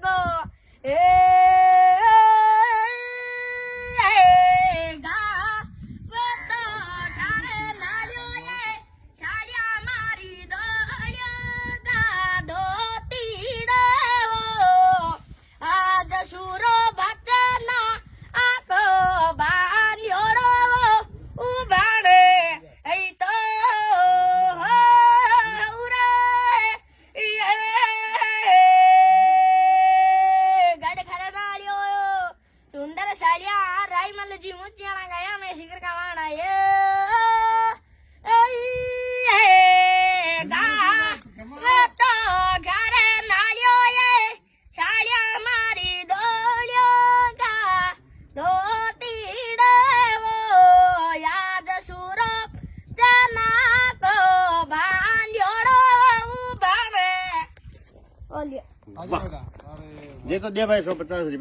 નાકો એ जी मुझे गया मैं शिखर का वाणा ये तो घरे नालियो ये साड़िया मारी डोलियों का धोती वो याद सूरप जना को भांजोड़ो भावे ये तो दे भाई 150 रुपये